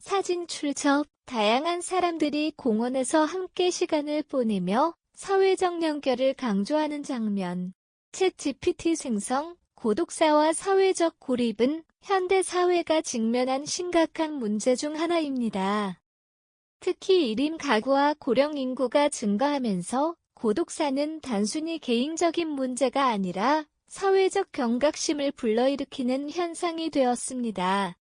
사진 출처, 다양한 사람들이 공원에서 함께 시간을 보내며 사회적 연결을 강조하는 장면. 챗GPT 생성, 고독사와 사회적 고립은 현대 사회가 직면한 심각한 문제 중 하나입니다. 특히 1인 가구와 고령 인구가 증가하면서 고독사는 단순히 개인적인 문제가 아니라 사회적 경각심을 불러일으키는 현상이 되었습니다.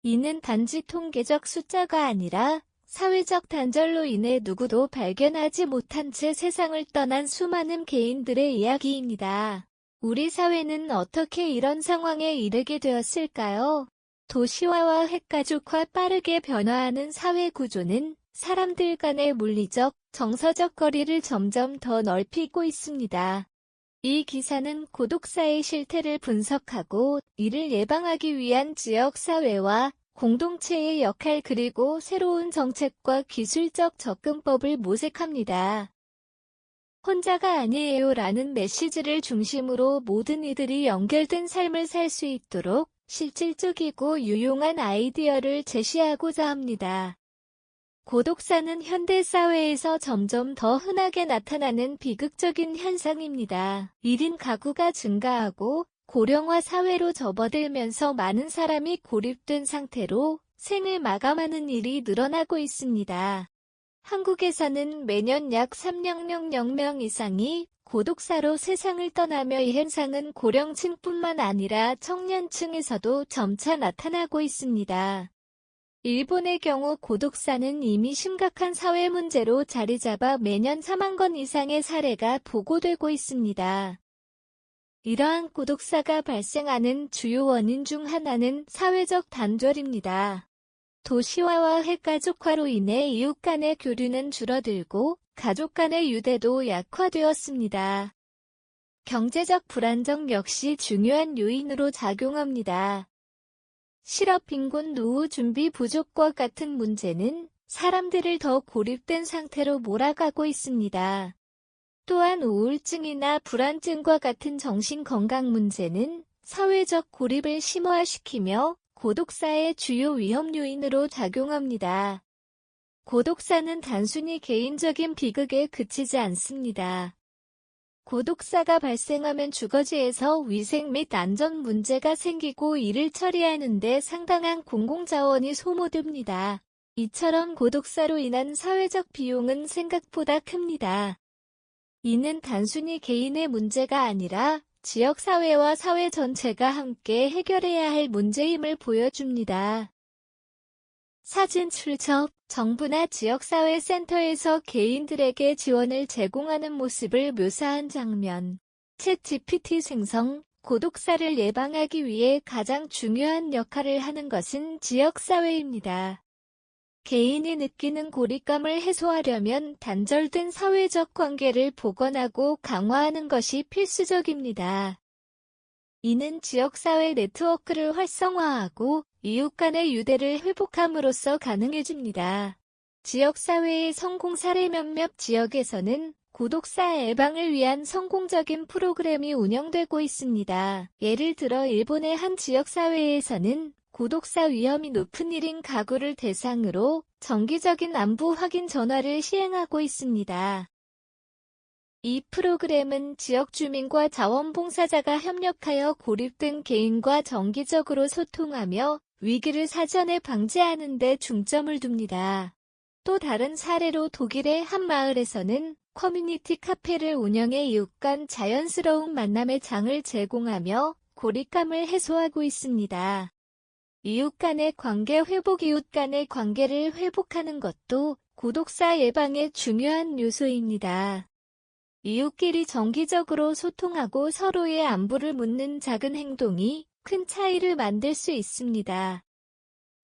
이는 단지 통계적 숫자가 아니라 사회적 단절로 인해 누구도 발견하지 못한 채 세상을 떠난 수많은 개인들의 이야기입니다. 우리 사회는 어떻게 이런 상황에 이르게 되었을까요? 도시화와 핵가족화, 빠르게 변화하는 사회 구조는 사람들 간의 물리적, 정서적 거리를 점점 더 넓히고 있습니다. 이 기사는 고독사의 실태를 분석하고 이를 예방하기 위한 지역사회와 공동체의 역할 그리고 새로운 정책과 기술적 접근법을 모색합니다. 혼자가 아니에요 라는 메시지를 중심으로 모든 이들이 연결된 삶을 살 수 있도록 실질적이고 유용한 아이디어를 제시하고자 합니다. 고독사는 현대사회에서 점점 더 흔하게 나타나는 비극적인 현상입니다. 1인 가구가 증가하고 고령화 사회로 접어들면서 많은 사람이 고립된 상태로 생을 마감하는 일이 늘어나고 있습니다. 한국에서는 매년 약 300명 이상이 고독사로 세상을 떠나며 이 현상은 고령층뿐만 아니라 청년층에서도 점차 나타나고 있습니다. 일본의 경우 고독사는 이미 심각한 사회 문제로 자리 잡아 매년 4만 건 이상의 사례가 보고되고 있습니다. 이러한 고독사가 발생하는 주요 원인 중 하나는 사회적 단절입니다. 도시화와 핵가족화로 인해 이웃 간의 교류는 줄어들고 가족 간의 유대도 약화되었습니다. 경제적 불안정 역시 중요한 요인으로 작용합니다. 실업 빈곤, 노후 준비 부족과 같은 문제는 사람들을 더 고립된 상태로 몰아가고 있습니다. 또한 우울증이나 불안증과 같은 정신건강 문제는 사회적 고립을 심화시키며 고독사의 주요 위험 요인으로 작용합니다. 고독사는 단순히 개인적인 비극에 그치지 않습니다. 고독사가 발생하면 주거지에서 위생 및 안전 문제가 생기고 이를 처리하는 데 상당한 공공자원이 소모됩니다. 이처럼 고독사로 인한 사회적 비용은 생각보다 큽니다. 이는 단순히 개인의 문제가 아니라 지역사회와 사회 전체가 함께 해결해야 할 문제임을 보여줍니다. 사진 출처, 정부나 지역사회 센터에서 개인들에게 지원을 제공하는 모습을 묘사한 장면. 챗GPT 생성, 고독사를 예방하기 위해 가장 중요한 역할을 하는 것은 지역사회입니다. 개인이 느끼는 고립감을 해소하려면 단절된 사회적 관계를 복원하고 강화하는 것이 필수적입니다. 이는 지역사회 네트워크를 활성화하고 이웃 간의 유대를 회복함으로써 가능해집니다. 지역사회의 성공 사례 몇몇 지역에서는 고독사 예방을 위한 성공적인 프로그램이 운영되고 있습니다. 예를 들어 일본의 한 지역사회에서는 고독사 위험이 높은 1인 가구를 대상으로 정기적인 안부 확인 전화를 시행하고 있습니다. 이 프로그램은 지역 주민과 자원봉사자가 협력하여 고립된 개인과 정기적으로 소통하며 위기를 사전에 방지하는 데 중점을 둡니다. 또 다른 사례로 독일의 한 마을에서는 커뮤니티 카페를 운영해 이웃 간 자연스러운 만남의 장을 제공하며 고립감을 해소하고 있습니다. 이웃 간의 관계 회복, 이웃 간의 관계를 회복하는 것도 고독사 예방의 중요한 요소입니다. 이웃끼리 정기적으로 소통하고 서로의 안부를 묻는 작은 행동이 큰 차이를 만들 수 있습니다.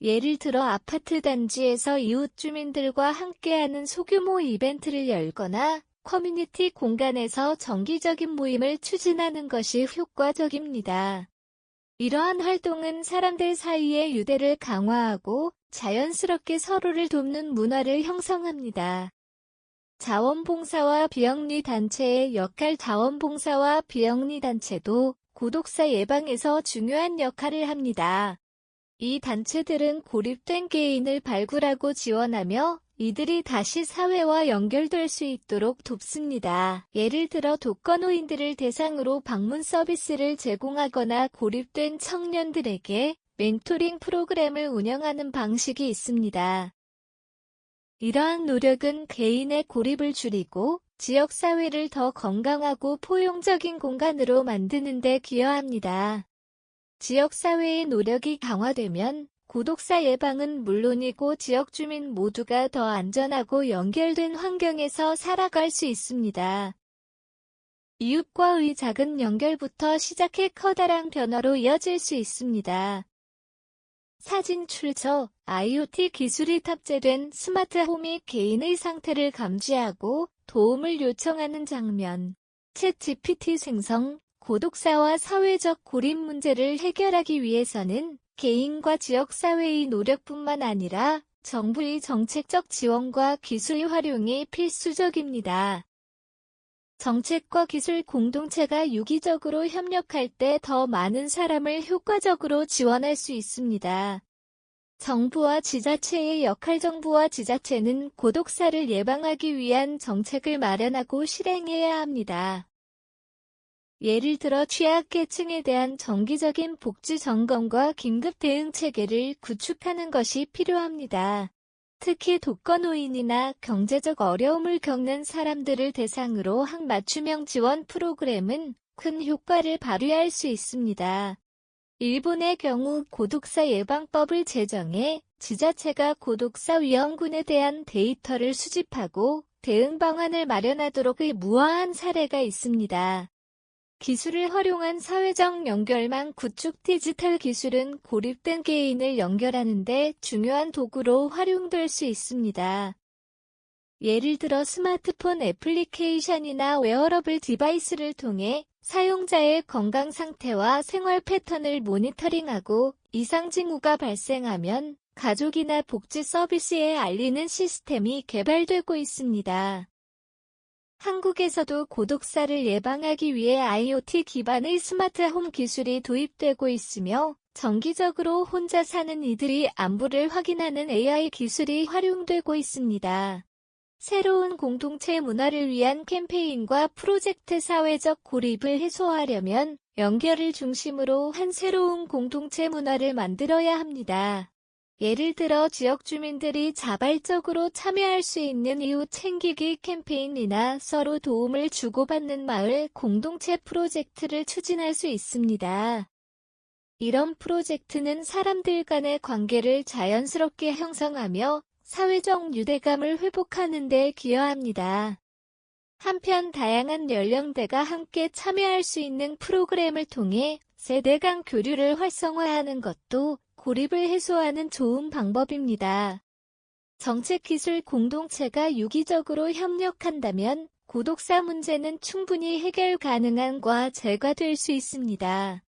예를 들어 아파트 단지에서 이웃 주민들과 함께하는 소규모 이벤트를 열거나 커뮤니티 공간에서 정기적인 모임을 추진하는 것이 효과적입니다. 이러한 활동은 사람들 사이의 유대를 강화하고 자연스럽게 서로를 돕는 문화를 형성합니다. 자원봉사와 비영리 단체의 역할. 자원봉사와 비영리 단체도 고독사 예방에서 중요한 역할을 합니다. 이 단체들은 고립된 개인을 발굴하고 지원하며 이들이 다시 사회와 연결될 수 있도록 돕습니다. 예를 들어 독거노인들을 대상으로 방문 서비스를 제공하거나 고립된 청년들에게 멘토링 프로그램을 운영하는 방식이 있습니다. 이러한 노력은 개인의 고립을 줄이고 지역사회를 더 건강하고 포용적인 공간으로 만드는 데 기여합니다. 지역사회의 노력이 강화되면 고독사 예방은 물론이고 지역 주민 모두가 더 안전하고 연결된 환경에서 살아갈 수 있습니다. 이웃과의 작은 연결부터 시작해 커다란 변화로 이어질 수 있습니다. 사진 출처 IoT 기술이 탑재된 스마트홈이 개인의 상태를 감지하고 도움을 요청하는 장면. 챗 GPT 생성, 고독사와 사회적 고립 문제를 해결하기 위해서는 개인과 지역사회의 노력뿐만 아니라 정부의 정책적 지원과 기술 활용이 필수적입니다. 정책과 기술 공동체가 유기적으로 협력할 때 더 많은 사람을 효과적으로 지원할 수 있습니다. 정부와 지자체의 역할. 정부와 지자체는 고독사를 예방하기 위한 정책을 마련하고 실행해야 합니다. 예를 들어 취약계층에 대한 정기적인 복지 점검과 긴급 대응 체계를 구축하는 것이 필요합니다. 특히 독거노인이나 경제적 어려움을 겪는 사람들을 대상으로 한 맞춤형 지원 프로그램은 큰 효과를 발휘할 수 있습니다. 일본의 경우 고독사 예방법을 제정해 지자체가 고독사 위험군에 대한 데이터를 수집하고 대응 방안을 마련하도록 의무화한 사례가 있습니다. 기술을 활용한 사회적 연결망 구축. 디지털 기술은 고립된 개인을 연결하는 데 중요한 도구로 활용될 수 있습니다. 예를 들어 스마트폰 애플리케이션이나 웨어러블 디바이스를 통해 사용자의 건강 상태와 생활 패턴을 모니터링하고 이상 징후가 발생하면 가족이나 복지 서비스에 알리는 시스템이 개발되고 있습니다. 한국에서도 고독사를 예방하기 위해 IoT 기반의 스마트홈 기술이 도입되고 있으며 정기적으로 혼자 사는 이들이 안부를 확인하는 AI 기술이 활용되고 있습니다. 새로운 공동체 문화를 위한 캠페인과 프로젝트. 사회적 고립을 해소하려면 연결을 중심으로 한 새로운 공동체 문화를 만들어야 합니다. 예를 들어 지역 주민들이 자발적으로 참여할 수 있는 이웃 챙기기 캠페인이나 서로 도움을 주고받는 마을 공동체 프로젝트를 추진할 수 있습니다. 이런 프로젝트는 사람들 간의 관계를 자연스럽게 형성하며 사회적 유대감을 회복하는 데 기여합니다. 한편 다양한 연령대가 함께 참여할 수 있는 프로그램을 통해 세대 간 교류를 활성화하는 것도 고립을 해소하는 좋은 방법입니다. 정책기술 공동체가 유기적으로 협력한다면 고독사 문제는 충분히 해결 가능한 과 제거될 수 있습니다.